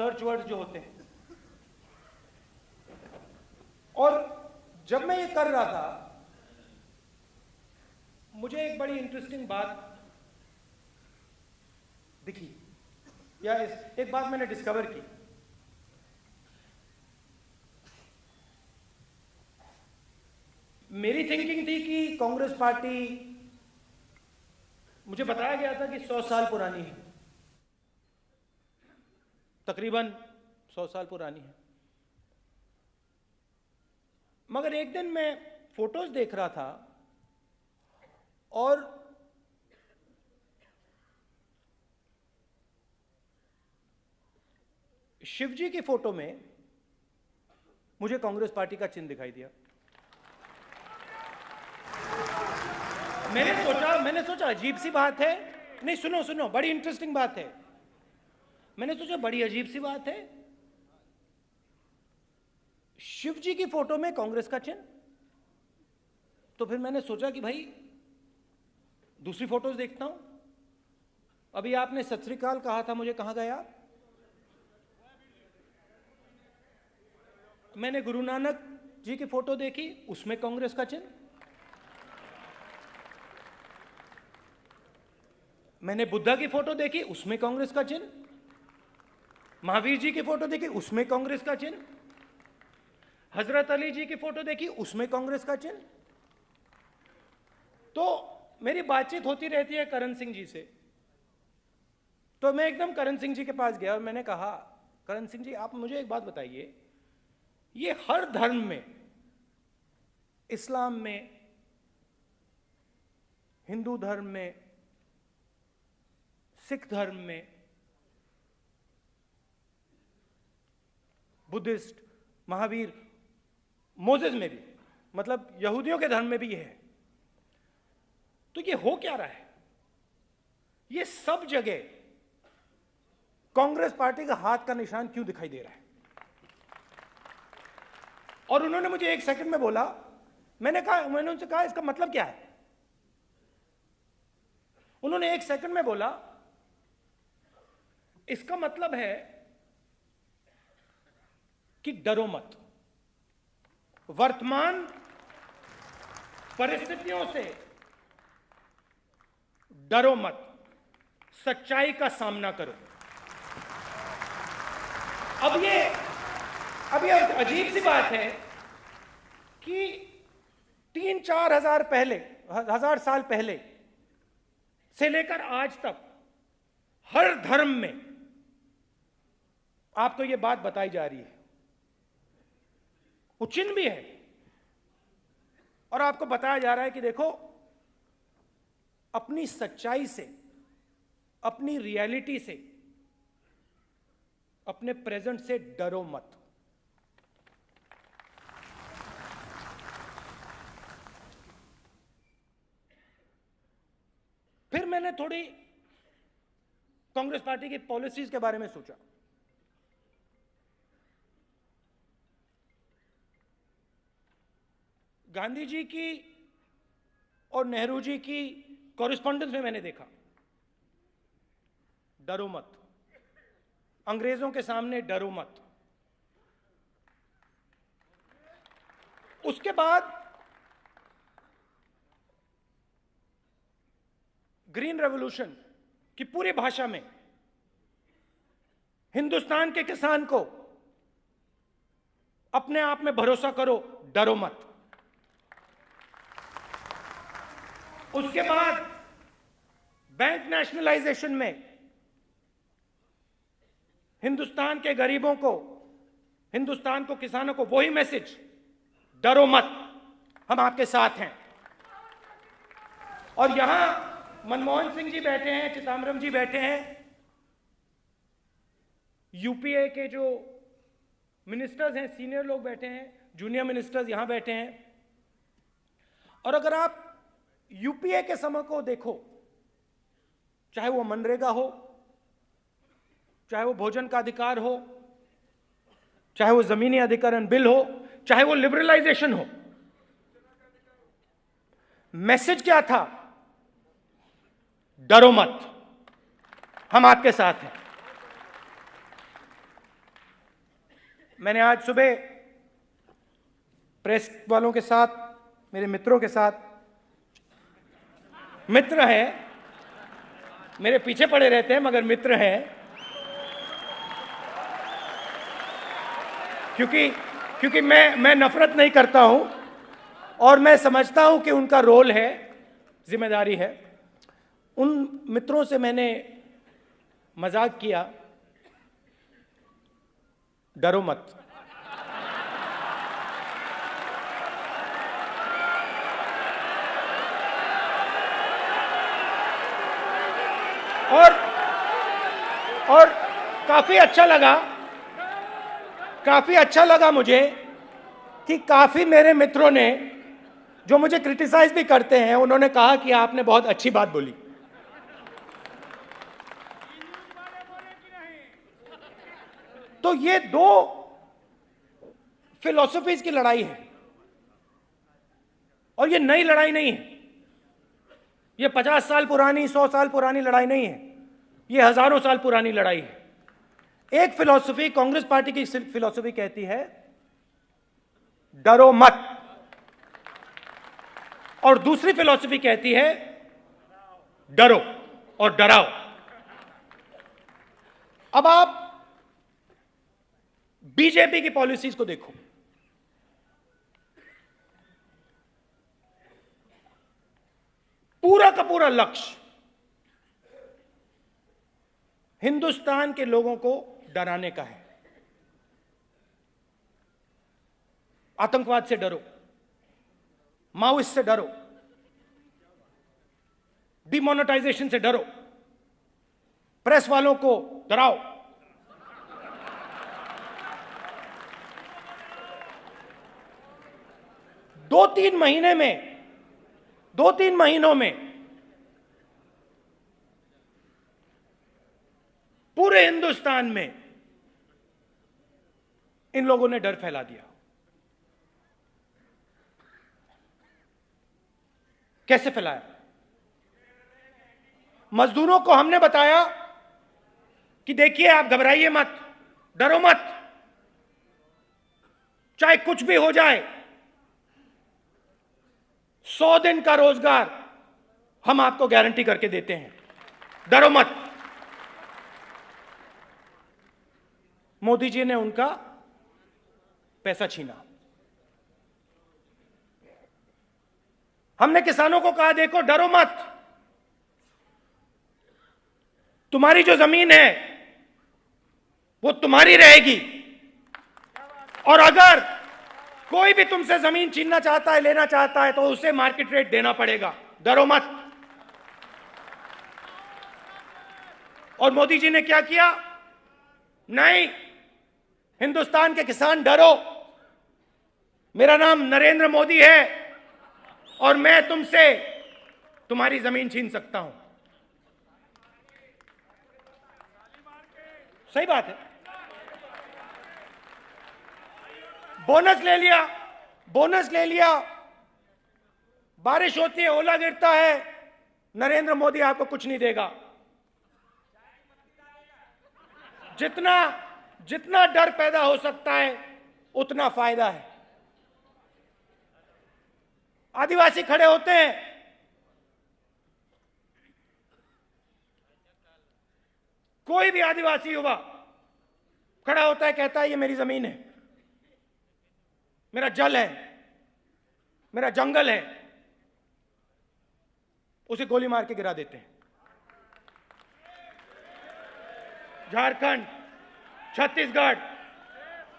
Search word जो होते हैं। और जब मैं ये कर रहा था, मुझे एक बड़ी इंटरेस्टिंग बात दिखी, या एक बात मैंने डिस्कवर की। मेरी थिंकिंग थी कि कांग्रेस पार्टी, मुझे बताया गया था कि 100 साल पुरानी है, तकरीबन 100 साल पुरानी है। मगर एक दिन मैं फोटोज देख रहा था और शिवजी की फोटो में मुझे कांग्रेस पार्टी का चिन्ह दिखाई दिया। मैंने सोचा अजीब सी बात है। नहीं, सुनो, बड़ी इंटरेस्टिंग बात है। मैंने सोचा बड़ी अजीब सी बात है, शिव जी की फोटो में कांग्रेस का चिन्ह। तो फिर मैंने सोचा कि भाई दूसरी फोटोज देखता हूं। अभी आपने सत श्री अकाल कहा था, मुझे कहां गया? मैंने गुरु नानक जी की फोटो देखी, उसमें कांग्रेस का चिन्ह। मैंने बुद्धा की फोटो देखी, उसमें कांग्रेस का चिन्ह। महावीर जी की फोटो देखी, उसमें कांग्रेस का चिन्ह। हजरत अली जी की फोटो देखी, उसमें कांग्रेस का चिन्ह। तो मेरी बातचीत होती रहती है करण सिंह जी से, तो मैं एकदम करण सिंह जी के पास गया और मैंने कहा, करण सिंह जी, आप मुझे एक बात बताइए, ये हर धर्म में, इस्लाम में, हिंदू धर्म में, सिख धर्म में, बुद्धिस्ट, महावीर, मोसेस में भी, मतलब यहूदियों के धर्म में भी ये है। तो ये हो क्या रहा है? ये सब जगह कांग्रेस पार्टी का हाथ का निशान क्यों दिखाई दे रहा है? और उन्होंने मुझे एक सेकंड में बोला, मैंने उनसे कहा इसका मतलब क्या है? उन्होंने एक सेकंड में बोला, इसका मतलब है कि डरो मत, वर्तमान परिस्थितियों से डरो मत, सच्चाई का सामना करो। अब ये अजीब सी बात है कि 3-4 हजार साल पहले से लेकर आज तक हर धर्म में आपको ये बात बताई जा रही है, वो चिन्ह भी है, और आपको बताया जा रहा है कि देखो, अपनी सच्चाई से, अपनी रियलिटी से, अपने प्रेजेंट से डरो मत। फिर मैंने थोड़ी कांग्रेस पार्टी की पॉलिसीज के बारे में सोचा। गांधी जी की और नेहरू जी की कॉरेस्पॉन्डेंस में मैंने देखा, डरो मत, अंग्रेजों के सामने डरो मत। उसके बाद ग्रीन रेवोल्यूशन की पूरी भाषा में हिंदुस्तान के किसान को अपने आप में भरोसा करो, डरो मत। उसके बाद बैंक नेशनलाइजेशन में हिंदुस्तान के गरीबों को, हिंदुस्तान को, किसानों को वही मैसेज, डरो मत, हम आपके साथ हैं। और यहां मनमोहन सिंह जी बैठे हैं, चिदम्बरम जी बैठे हैं, यूपीए के जो मिनिस्टर्स हैं, सीनियर लोग बैठे हैं, जूनियर मिनिस्टर्स यहां बैठे हैं। और अगर आप यूपीए के समय को देखो, चाहे वो मनरेगा हो, चाहे वो भोजन का अधिकार हो, चाहे वो जमीनी अधिकरण बिल हो, चाहे वो लिबरलाइजेशन हो, मैसेज क्या था? डरो मत, हम आपके साथ हैं। मैंने आज सुबह प्रेस वालों के साथ, मेरे मित्रों के साथ, मित्र हैं, मेरे पीछे पड़े रहते हैं मगर मित्र हैं, क्योंकि मैं नफरत नहीं करता हूं और मैं समझता हूं कि उनका रोल है, जिम्मेदारी है। उन मित्रों से मैंने मजाक किया, डरो मत। और काफी अच्छा लगा मुझे कि काफी मेरे मित्रों ने, जो मुझे क्रिटिसाइज भी करते हैं, उन्होंने कहा कि आपने बहुत अच्छी बात बोली। तो ये दो फिलॉसफीज की लड़ाई है और ये नई लड़ाई नहीं है। ये 50 साल पुरानी, 100 साल पुरानी लड़ाई नहीं है, ये हजारों साल पुरानी लड़ाई है। एक फिलॉसफी, कांग्रेस पार्टी की फिलॉसफी कहती है डरो मत, और दूसरी फिलॉसफी कहती है डरो और डराओ। अब आप बीजेपी की पॉलिसीज को देखो। पूरा का पूरा लक्ष्य हिंदुस्तान के लोगों को डराने का है। आतंकवाद से डरो, माओइस्ट से डरो, डिमोनेटाइजेशन से डरो, प्रेस वालों को डराओ। दो तीन महीनों में पूरे हिंदुस्तान में इन लोगों ने डर फैला दिया। कैसे फैलाया? मजदूरों को हमने बताया कि देखिए, आप घबराइए मत, डरो मत, चाहे कुछ भी हो जाए, 100 दिन का रोजगार हम आपको गारंटी करके देते हैं, डरो मत। मोदी जी ने उनका पैसा छीना। हमने किसानों को कहा, देखो डरो मत, तुम्हारी जो जमीन है वो तुम्हारी रहेगी, और अगर कोई भी तुमसे जमीन छीनना चाहता है, लेना चाहता है, तो उसे मार्केट रेट देना पड़ेगा, डरो मत। और मोदी जी ने क्या किया? नहीं, हिंदुस्तान के किसान डरो, मेरा नाम नरेंद्र मोदी है और मैं तुमसे तुम्हारी जमीन छीन सकता हूं। सही बात है। बोनस ले लिया, बारिश होती है, ओला गिरता है, नरेंद्र मोदी आपको कुछ नहीं देगा। जितना डर पैदा हो सकता है उतना फायदा है। आदिवासी खड़े होते हैं, कोई भी आदिवासी युवा खड़ा होता है, कहता है ये मेरी जमीन है, मेरा जल है, मेरा जंगल है, उसे गोली मार के गिरा देते हैं। झारखंड, छत्तीसगढ़,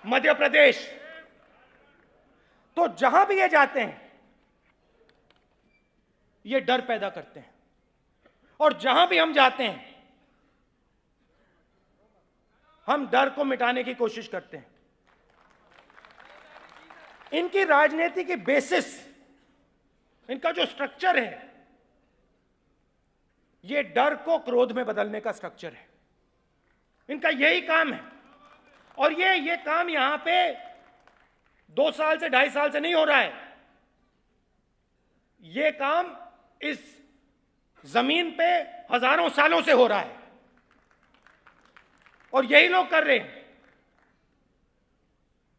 मध्य प्रदेश, तो जहां भी ये जाते हैं ये डर पैदा करते हैं, और जहां भी हम जाते हैं हम डर को मिटाने की कोशिश करते हैं। इनकी राजनीति की बेसिस, इनका जो स्ट्रक्चर है, ये डर को क्रोध में बदलने का स्ट्रक्चर है। इनका यही काम है, और ये काम यहां पे 2 साल से 2.5 साल से नहीं हो रहा है। ये काम इस जमीन पे हजारों सालों से हो रहा है, और यही लोग कर रहे हैं।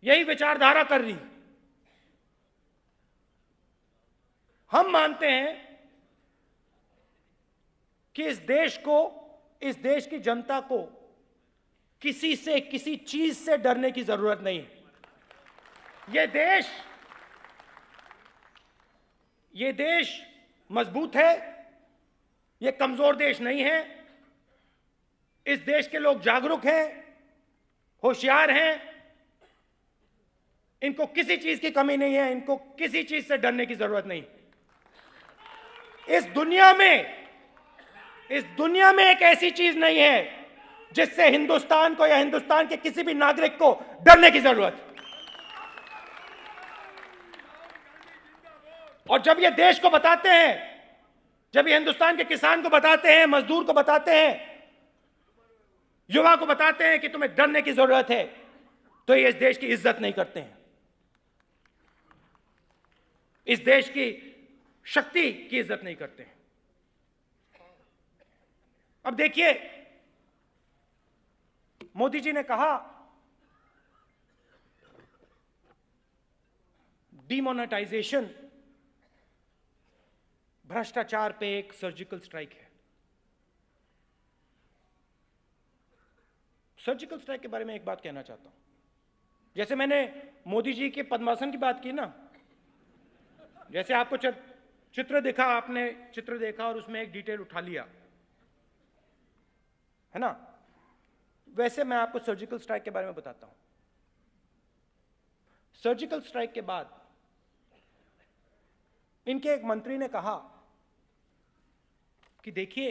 यही विचारधारा कर रही। हम मानते हैं कि इस देश को, इस देश की जनता को किसी से, किसी चीज से डरने की जरूरत नहीं है। यह देश मजबूत है, यह कमजोर देश नहीं है। इस देश के लोग जागरूक हैं, होशियार हैं, इनको किसी चीज की कमी नहीं है, इनको किसी चीज से डरने की जरूरत नहीं। इस दुनिया में एक ऐसी चीज नहीं है जिससे हिंदुस्तान को या हिंदुस्तान के किसी भी नागरिक को डरने की जरूरत है। और जब ये देश को बताते हैं, जब ये हिंदुस्तान के किसान को बताते हैं, मजदूर को बताते हैं, युवा को बताते हैं कि तुम्हें डरने की जरूरत है, तो ये इस देश की इज्जत नहीं करते हैं, इस देश की शक्ति की इज्जत नहीं करते हैं। अब देखिए, मोदी जी ने कहा डिमोनेटाइजेशन भ्रष्टाचार पे एक सर्जिकल स्ट्राइक है। सर्जिकल स्ट्राइक के बारे में एक बात कहना चाहता हूं। जैसे मैंने मोदी जी के पद्मासन की बात की ना, जैसे आपको चित्र दिखा, आपने चित्र देखा और उसमें एक डिटेल उठा लिया, है ना, वैसे मैं आपको सर्जिकल स्ट्राइक के बारे में बताता हूं। सर्जिकल स्ट्राइक के बाद इनके एक मंत्री ने कहा कि देखिए,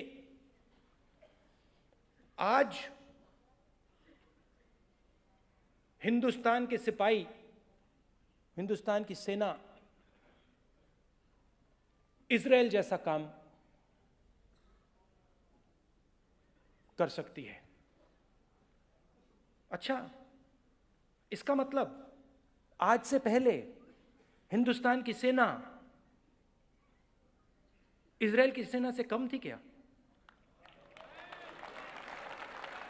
आज हिंदुस्तान के सिपाही, हिंदुस्तान की सेना इजराइल जैसा काम कर सकती है। अच्छा, इसका मतलब आज से पहले हिंदुस्तान की सेना इजराइल की सेना से कम थी क्या?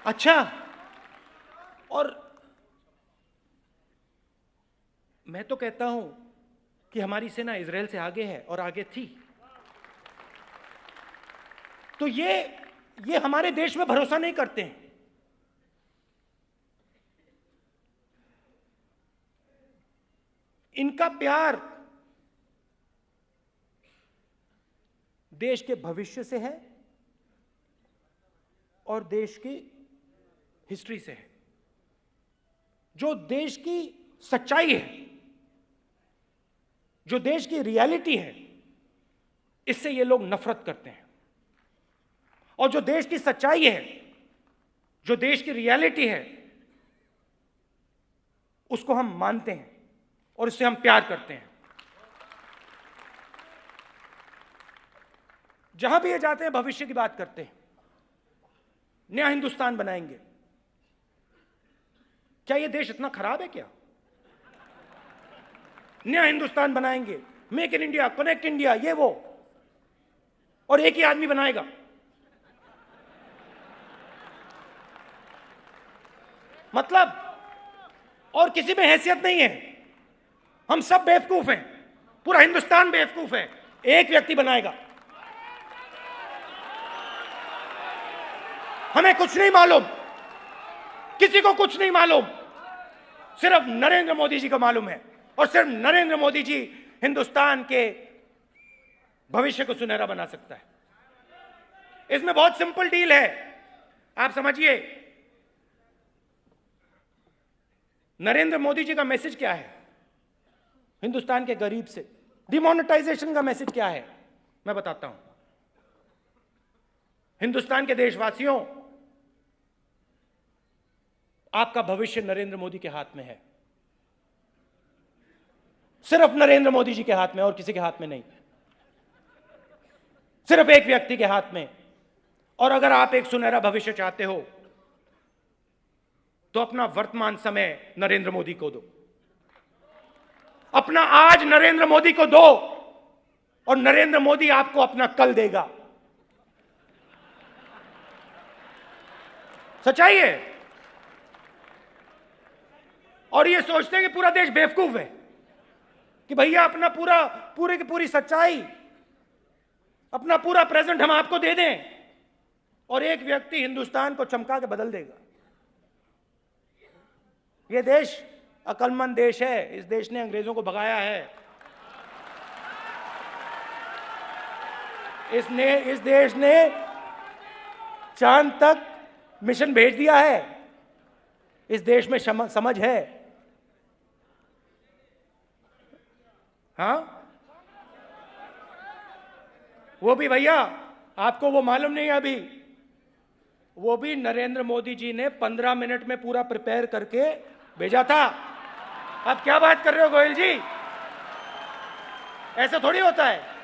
अच्छा, और मैं तो कहता हूं कि हमारी सेना इजराइल से आगे है और आगे थी। तो ये हमारे देश में भरोसा नहीं करते हैं। इनका प्यार देश के भविष्य से है और देश की हिस्ट्री से है। जो देश की सच्चाई है, जो देश की रियलिटी है, इससे ये लोग नफरत करते हैं। और जो देश की सच्चाई है, जो देश की रियलिटी है, उसको हम मानते हैं और इससे हम प्यार करते हैं। जहां भी ये जाते हैं, भविष्य की बात करते हैं, नया हिंदुस्तान बनाएंगे। क्या ये देश इतना खराब है क्या? नया हिंदुस्तान बनाएंगे, make in India, connect India, ये वो, और एक ही आदमी बनाएगा। मतलब और किसी में हैसियत नहीं है, हम सब बेवकूफ हैं, पूरा हिंदुस्तान बेवकूफ है, एक व्यक्ति बनाएगा। हमें कुछ नहीं मालूम, किसी को कुछ नहीं मालूम, सिर्फ नरेंद्र मोदी जी को मालूम है, और सिर्फ नरेंद्र मोदी जी हिंदुस्तान के भविष्य को सुनहरा बना सकता है। इसमें बहुत सिंपल डील है, आप समझिए। नरेंद्र मोदी जी का मैसेज क्या है हिंदुस्तान के गरीब से? डिमोनेटाइजेशन का मैसेज क्या है, मैं बताता हूं। हिंदुस्तान के देशवासियों, आपका भविष्य नरेंद्र मोदी के हाथ में है, सिर्फ नरेंद्र मोदी जी के हाथ में, और किसी के हाथ में नहीं, सिर्फ एक व्यक्ति के हाथ में। और अगर आप एक सुनहरा भविष्य चाहते हो तो अपना वर्तमान समय नरेंद्र मोदी को दो, अपना आज नरेंद्र मोदी को दो, और नरेंद्र मोदी आपको अपना कल देगा। सच्चाई है। और ये सोचते हैं कि पूरा देश बेवकूफ है कि भैया अपना पूरी की पूरी सच्चाई, अपना पूरा प्रेजेंट हम आपको दे दें और एक व्यक्ति हिंदुस्तान को चमका के बदल देगा। ये देश अक्लमंद देश है, इस देश ने अंग्रेजों को भगाया है, इस देश ने चांद तक मिशन भेज दिया है, इस देश में समझ है। हाँ, वो भी भैया आपको वो मालूम नहीं है अभी, वो भी नरेंद्र मोदी जी ने 15 मिनट में पूरा प्रिपेयर करके भेजा था। आप क्या बात कर रहे हो गोयल जी, ऐसा थोड़ी होता है।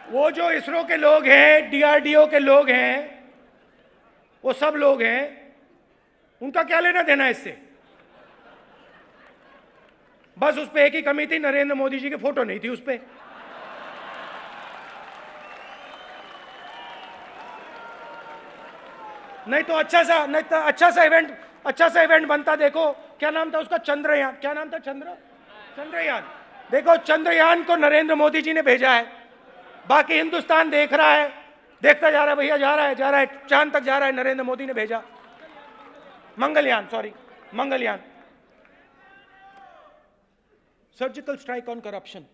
वो जो इसरो के लोग हैं, डीआरडीओ के लोग हैं, वो सब लोग हैं, उनका क्या लेना देना इससे। बस उस पे एक ही कमी थी, नरेंद्र मोदी जी की फोटो नहीं थी उस पे। नहीं तो अच्छा सा इवेंट बनता। देखो क्या नाम था उसका, चंद्रयान, क्या नाम था, चंद्रयान। देखो चंद्रयान को नरेंद्र मोदी जी ने भेजा है, बाकी हिंदुस्तान देख रहा है, देखता जा रहा है भैया, जा रहा है चांद तक जा रहा है, नरेंद्र मोदी ने भेजा। Mangalyaan. Surgical strike on corruption.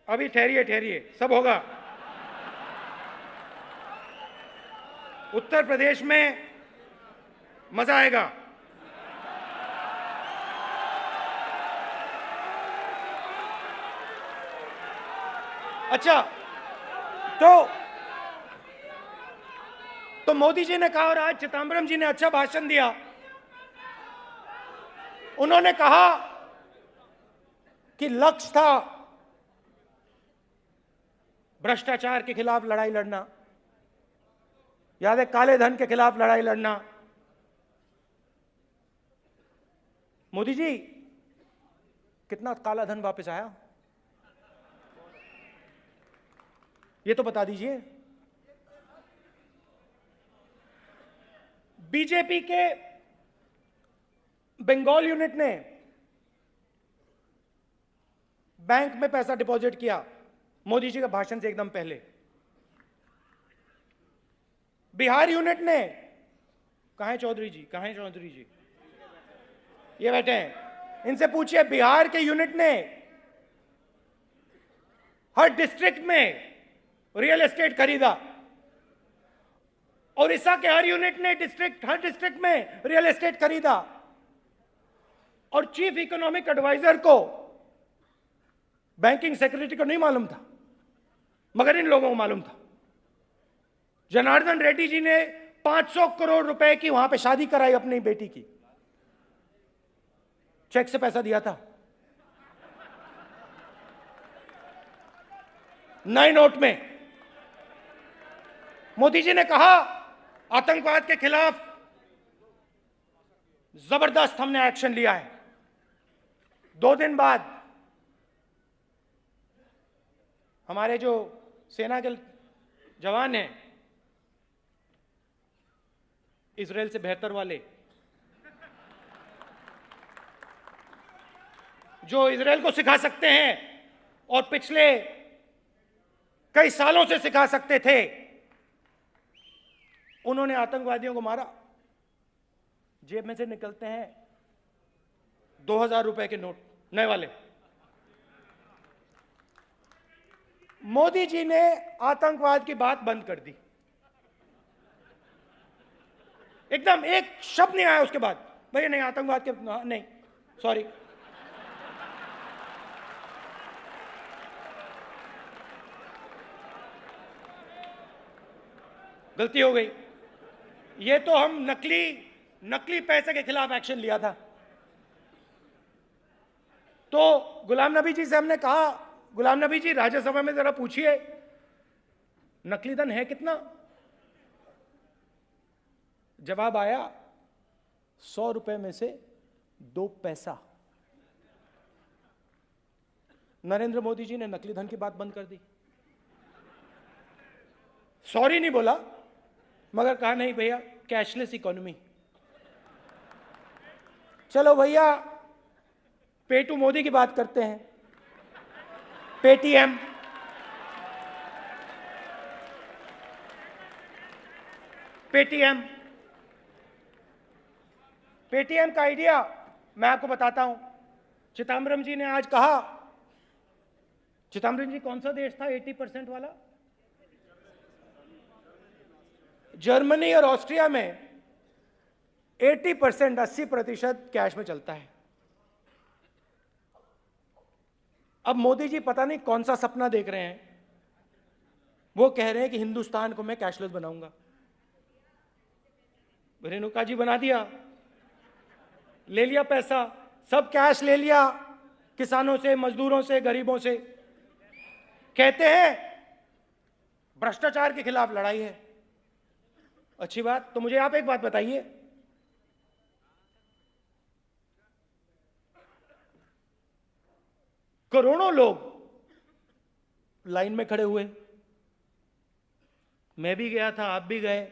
अभी ठहरिए, सब होगा। उत्तर प्रदेश में मजा आएगा। अच्छा, तो मोदी जी ने कहा, और आज चिदंबरम जी ने अच्छा भाषण दिया। उन्होंने कहा कि लक्ष्य था भ्रष्टाचार के खिलाफ लड़ाई लड़ना, याद है, काले धन के खिलाफ लड़ाई लड़ना। मोदी जी, कितना काला धन वापस आया ये तो बता दीजिए। बीजेपी के बंगाल यूनिट ने बैंक में पैसा डिपॉजिट किया मोदी जी के भाषण से एकदम पहले। बिहार यूनिट ने, कहां है चौधरी जी, ये बैठे हैं, इनसे पूछिए, बिहार के यूनिट ने हर डिस्ट्रिक्ट में रियल एस्टेट खरीदा, ओडिशा के हर यूनिट ने हर डिस्ट्रिक्ट में रियल एस्टेट खरीदा, और चीफ इकोनॉमिक एडवाइजर को, बैंकिंग सेक्रेटरी को नहीं मालूम था, मगर इन लोगों को मालूम था। जनार्दन रेड्डी जी ने 500 करोड़ रुपए की वहां पे शादी कराई अपनी बेटी की, चेक से पैसा दिया था, नए नोट में। मोदी जी ने कहा आतंकवाद के खिलाफ जबरदस्त हमने एक्शन लिया है। 2 दिन बाद हमारे जो सेना के जवान हैं, इजराइल से बेहतर वाले, जो इजराइल को सिखा सकते हैं और पिछले कई सालों से सिखा सकते थे, उन्होंने आतंकवादियों को मारा। जेब में से निकलते हैं 2000 रुपए के नोट, नए वाले। मोदी जी ने आतंकवाद की बात बंद कर दी, एकदम एक शब्द नहीं आया उसके बाद, भैया नहीं आतंकवाद के, नहीं सॉरी। गलती हो गई। ये तो हम नकली पैसे के खिलाफ एक्शन लिया था। तो गुलाम नबी जी से हमने कहा, गुलाम नबी जी राज्यसभा में जरा पूछिए नकली धन है कितना। जवाब आया 100 रुपए में से 2 पैसा। नरेंद्र मोदी जी ने नकली धन की बात बंद कर दी। सॉरी नहीं बोला, मगर कहा नहीं भैया कैशलेस इकोनॉमी। चलो भैया पेटू मोदी की बात करते हैं। पेटीएम, पेटीएम, पेटीएम का आइडिया मैं आपको बताता हूं। चिदम्बरम जी ने आज कहा, चिदम्बरम जी कौन सा देश था 80% वाला? जर्मनी और ऑस्ट्रिया में 80%, 80% कैश में चलता है। अब मोदी जी पता नहीं कौन सा सपना देख रहे हैं, वो कह रहे हैं कि हिंदुस्तान को मैं कैशलेस बनाऊंगा। रेणुका जी बना दिया, ले लिया पैसा, सब कैश ले लिया, किसानों से, मजदूरों से, गरीबों से। कहते हैं भ्रष्टाचार के खिलाफ लड़ाई है। अच्छी बात। तो मुझे आप एक बात बताइए, करोड़ों लोग लाइन में खड़े हुए, मैं भी गया था, आप भी गए।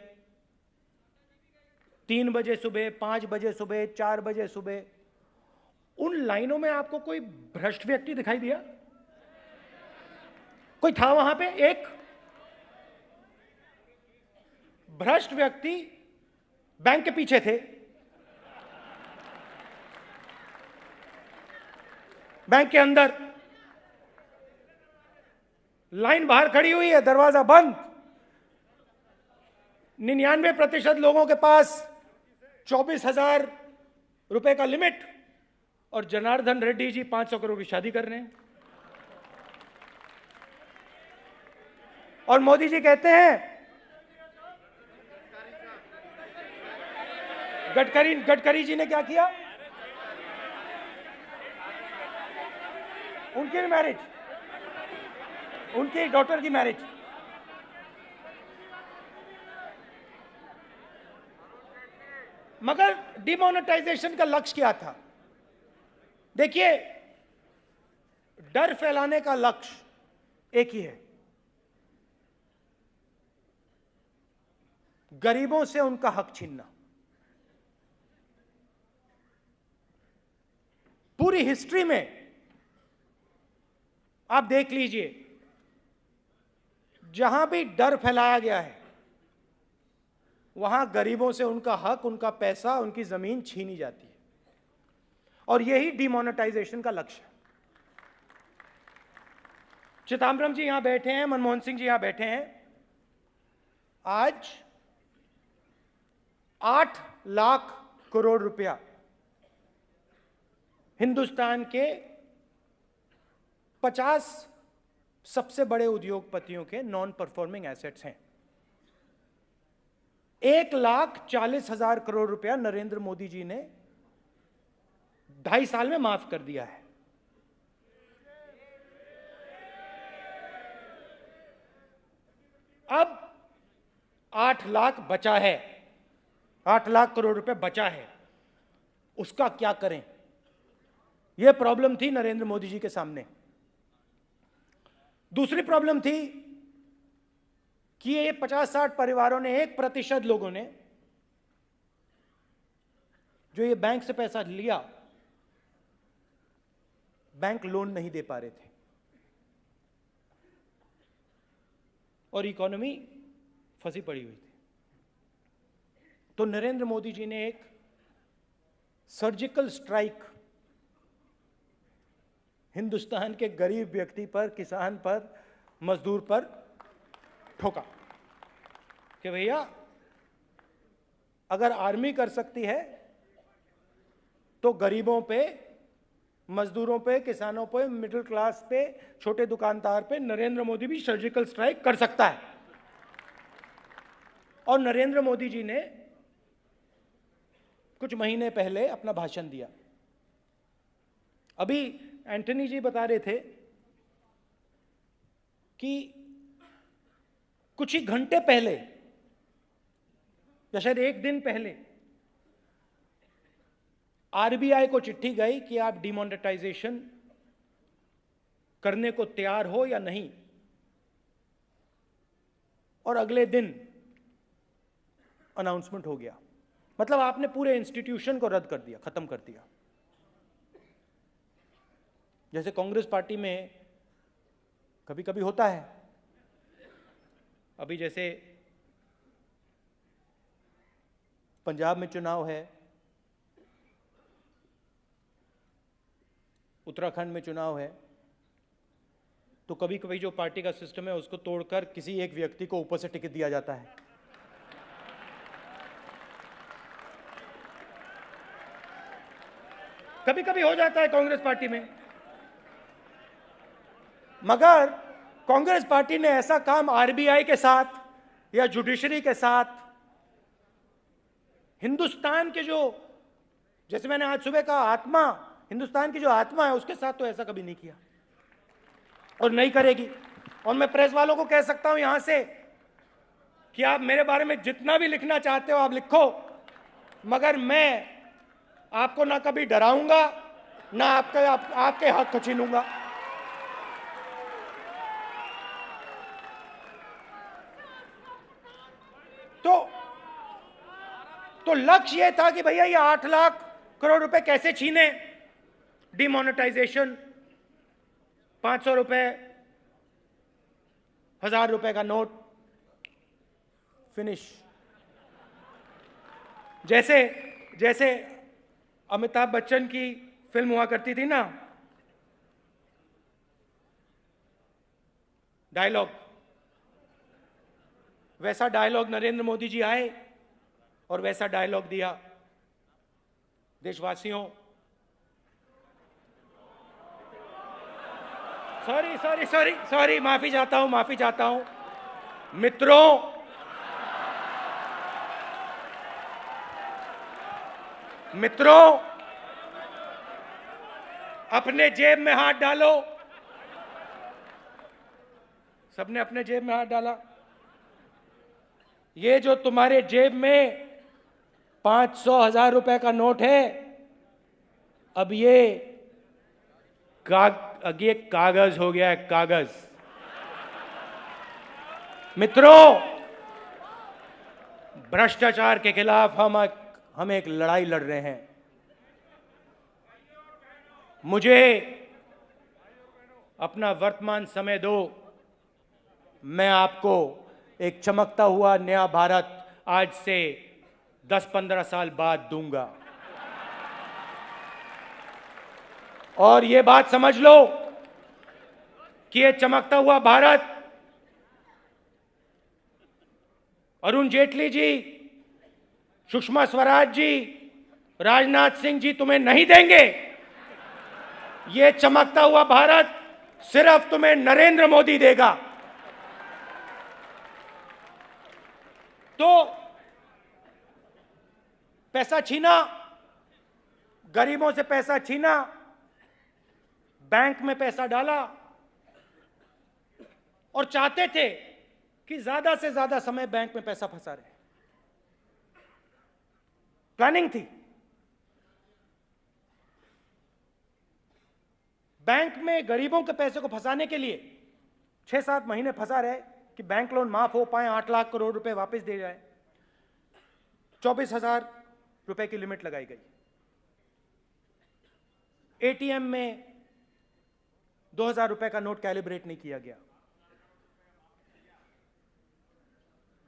3 बजे सुबह, 5 बजे सुबह, 4 बजे सुबह, उन लाइनों में आपको कोई भ्रष्ट व्यक्ति दिखाई दिया? कोई था वहां पे? एक भ्रष्ट व्यक्ति बैंक के पीछे थे, बैंक के अंदर लाइन बाहर खड़ी हुई है, दरवाजा बंद। 99% लोगों के पास 24,000 रुपए का लिमिट, और जनार्दन रेड्डी जी 500 करोड़ की शादी कर रहे हैं। और मोदी जी कहते हैं, गडकरी जी ने क्या किया? उनकी मैरिज, उनकी डॉटर की मैरिज। मगर डिमोनेटाइजेशन का लक्ष्य क्या था? देखिए, डर फैलाने का लक्ष्य एक ही है, गरीबों से उनका हक छीनना। पूरी हिस्ट्री में आप देख लीजिए, जहां भी डर फैलाया गया है, वहां गरीबों से उनका हक, उनका पैसा, उनकी जमीन छीनी जाती है। और यही डिमोनेटाइजेशन का लक्ष्य है। चिदम्बरम जी यहां बैठे हैं, मनमोहन सिंह जी यहां बैठे हैं। आज 8 लाख करोड़ रुपया हिंदुस्तान के 50 सबसे बड़े उद्योगपतियों के नॉन परफॉर्मिंग एसेट्स हैं। 1,40,000 करोड़ रुपया नरेंद्र मोदी जी ने 2.5 साल में माफ कर दिया है। अब 8 लाख बचा है, 8 लाख करोड़ रुपए बचा है, उसका क्या करें? यह प्रॉब्लम थी नरेंद्र मोदी जी के सामने। दूसरी प्रॉब्लम थी कि ये 50-60 परिवारों ने, 1% लोगों ने जो ये बैंक से पैसा लिया, बैंक लोन नहीं दे पा रहे थे और इकोनॉमी फंसी पड़ी हुई थी। तो नरेंद्र मोदी जी ने एक सर्जिकल स्ट्राइक हिंदुस्तान के गरीब व्यक्ति पर, किसान पर, मजदूर पर ठोका कि भैया अगर आर्मी कर सकती है तो गरीबों पे, मजदूरों पे, किसानों पे, मिडिल क्लास पे, छोटे दुकानदार पे नरेंद्र मोदी भी सर्जिकल स्ट्राइक कर सकता है। और नरेंद्र मोदी जी ने कुछ महीने पहले अपना भाषण दिया। अभी एंटनी जी बता रहे थे कि कुछ ही घंटे पहले या शायद 1 दिन पहले आरबीआई को चिट्ठी गई कि आप डिमोनेटाइजेशन करने को तैयार हो या नहीं। और अगले दिन अनाउंसमेंट हो गया। मतलब आपने पूरे इंस्टीट्यूशन को रद्द कर दिया, खत्म कर दिया। जैसे कांग्रेस पार्टी में कभी कभी होता है, अभी जैसे पंजाब में चुनाव है, उत्तराखंड में चुनाव है, तो कभी कभी जो पार्टी का सिस्टम है उसको तोड़कर किसी एक व्यक्ति को ऊपर से टिकट दिया जाता है। कभी कभी हो जाता है कांग्रेस पार्टी में। मगर कांग्रेस पार्टी ने ऐसा काम आरबीआई के साथ या जुडिशरी के साथ, हिंदुस्तान के जो, जैसे मैंने आज सुबह कहा, आत्मा, हिंदुस्तान की जो आत्मा है उसके साथ तो ऐसा कभी नहीं किया और नहीं करेगी। और मैं प्रेस वालों को कह सकता हूं यहां से कि आप मेरे बारे में जितना भी लिखना चाहते हो आप लिखो, मगर मैं आपको ना कभी डराऊंगा ना आपके हक को छीनूंगा। तो लक्ष्य यह था कि भैया ये 8 लाख करोड़ रुपए कैसे छीने। डिमोनेटाइजेशन, 500 रुपए, 1000 रुपए का नोट, फिनिश। जैसे अमिताभ बच्चन की फिल्म हुआ करती थी ना, डायलॉग, वैसा डायलॉग नरेंद्र मोदी जी आए और वैसा डायलॉग दिया। देशवासियों, सॉरी, माफी चाहता हूं मित्रों, अपने जेब में हाथ डालो। सबने अपने जेब में हाथ डाला। ये जो तुम्हारे जेब में 500-1000 रुपए का नोट है, अब ये कागज हो गया है, कागज। मित्रों, भ्रष्टाचार के खिलाफ हम एक लड़ाई लड़ रहे हैं। मुझे अपना वर्तमान समय दो, मैं आपको एक चमकता हुआ नया भारत आज से 10-15 साल बाद दूंगा। और ये बात समझ लो कि ये चमकता हुआ भारत अरुण जेटली जी, सुषमा स्वराज जी, राजनाथ सिंह जी तुम्हें नहीं देंगे। ये चमकता हुआ भारत सिर्फ तुम्हें नरेंद्र मोदी देगा। तो पैसा छीना, गरीबों से पैसा छीना, बैंक में पैसा डाला और चाहते थे कि ज्यादा से ज्यादा समय बैंक में पैसा फंसा रहे। प्लानिंग थी। बैंक में गरीबों के पैसे को फंसाने के लिए 6-7 महीने फंसा रहे कि बैंक लोन माफ हो पाए, 8 लाख करोड़ रुपए वापस दे जाए। 24,000 रुपए की लिमिट लगाई गई। एटीएम में 2,000 रुपए का नोट कैलिब्रेट नहीं किया गया।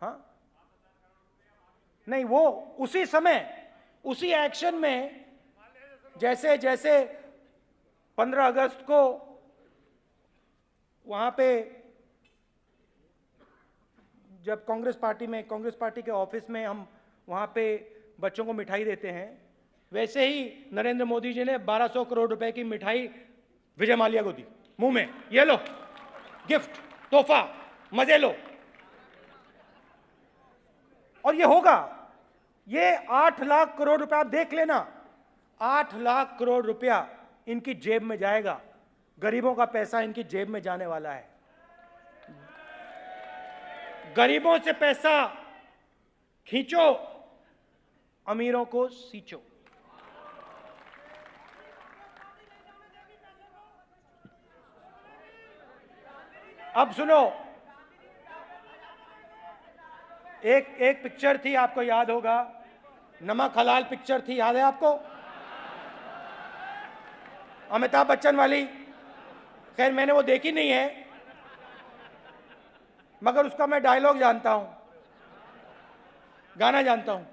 हाँ, नहीं, वो उसी समय, उसी एक्शन में, जैसे 15 अगस्त को वहां पे जब कांग्रेस पार्टी के ऑफिस में हम वहां पे बच्चों को मिठाई देते हैं, वैसे ही नरेंद्र मोदी जी ने 1200 करोड़ रुपए की मिठाई विजय माल्या को दी, मुंह में, ये लो गिफ्ट, तोहफा, मजे लो। और ये होगा, ये 8 लाख करोड़ रुपया, आप देख लेना, 8 लाख करोड़ रुपया इनकी जेब में जाएगा। गरीबों का पैसा इनकी जेब में जाने वाला है। गरीबों से पैसा खींचो, अमीरों को सींचो। अब सुनो, एक पिक्चर थी, आपको याद होगा, नमक हलाल पिक्चर थी, याद है आपको? अमिताभ बच्चन वाली। खैर मैंने वो देखी नहीं है, मगर उसका मैं डायलॉग जानता हूं, गाना जानता हूं।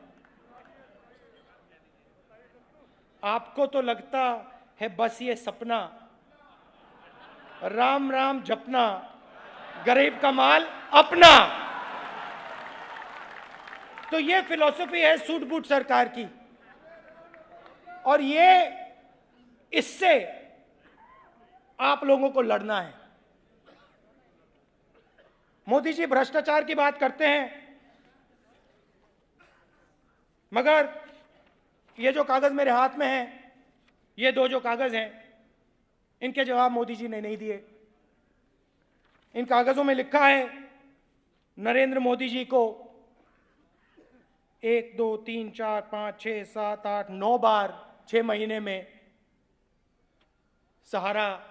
आपको तो लगता है बस ये सपना, राम राम जपना, गरीब का माल अपना। तो ये फिलॉसफी है सूट बूट सरकार की, और ये इससे आप लोगों को लड़ना है। मोदी जी भ्रष्टाचार की बात करते हैं, मगर ये जो कागज मेरे हाथ में है, ये दो जो कागज हैं, इनके जवाब मोदी जी ने नहीं दिए। इन कागजों में लिखा है नरेंद्र मोदी जी को 1 2 3 4 5 6 7 8 9 बार 6 महीने में सहारा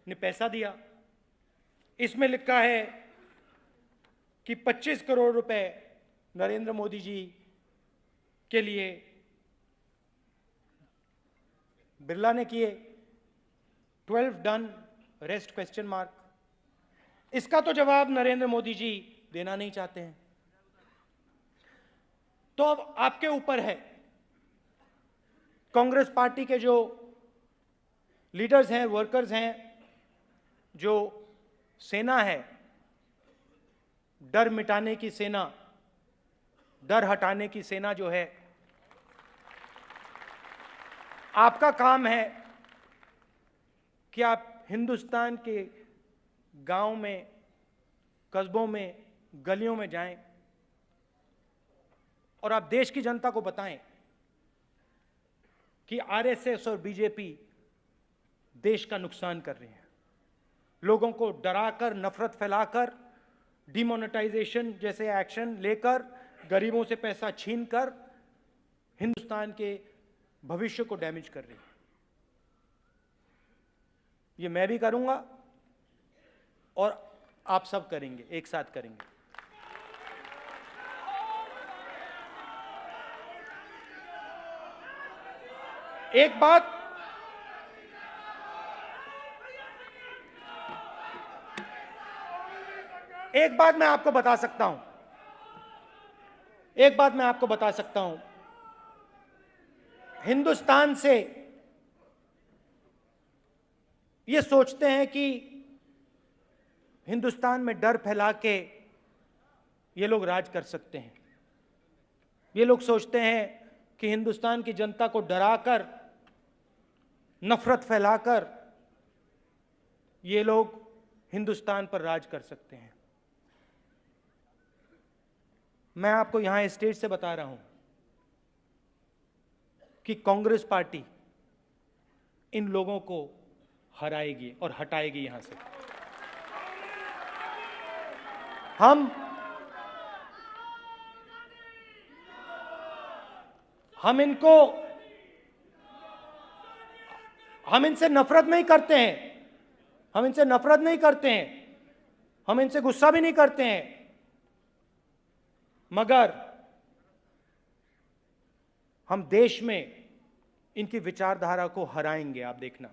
ने पैसा दिया। इसमें लिखा है कि 25 करोड़ रुपए नरेंद्र मोदी जी के लिए बिरला ने किए। 12 डन, रेस्ट क्वेश्चन मार्क। इसका तो जवाब नरेंद्र मोदी जी देना नहीं चाहते हैं। तो अब आपके ऊपर है, कांग्रेस पार्टी के जो लीडर्स हैं, वर्कर्स हैं, जो सेना है, डर मिटाने की सेना, डर हटाने की सेना जो है, आपका काम है कि आप हिंदुस्तान के गांव में, कस्बों में, गलियों में जाएं और आप देश की जनता को बताएं कि आरएसएस और बीजेपी देश का नुकसान कर रही हैं। लोगों को डराकर, नफरत फैलाकर, डिमोनेटाइजेशन जैसे एक्शन लेकर, गरीबों से पैसा छीनकर हिंदुस्तान के भविष्य को डैमेज कर रही है। ये मैं भी करूंगा और आप सब करेंगे, एक साथ करेंगे। एक बात मैं आपको बता सकता हूं, एक बात मैं आपको बता सकता हूं, हिंदुस्तान से ये सोचते हैं कि हिंदुस्तान में डर फैला के ये लोग राज कर सकते हैं। ये लोग सोचते हैं कि हिंदुस्तान की जनता को डराकर, नफरत फैलाकर ये लोग हिंदुस्तान पर राज कर सकते हैं। मैं आपको यहां स्टेज से बता रहा हूं कि कांग्रेस पार्टी इन लोगों को हराएगी और हटाएगी यहां से। हम इनसे नफरत नहीं करते हैं, हम इनसे नफरत नहीं करते हैं, हम इनसे गुस्सा भी नहीं करते हैं, मगर हम देश में इनकी विचारधारा को हराएंगे। आप देखना।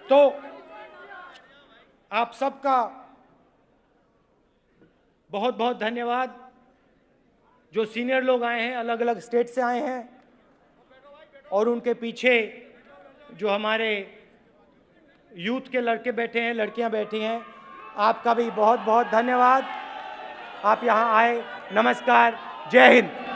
तो आप सबका बहुत बहुत धन्यवाद। जो सीनियर लोग आए हैं, अलग अलग स्टेट से आए हैं, और उनके पीछे जो हमारे यूथ के लड़के बैठे हैं, लड़कियां बैठी हैं, आपका भी बहुत बहुत धन्यवाद। आप यहां आए। नमस्कार, जय हिंद।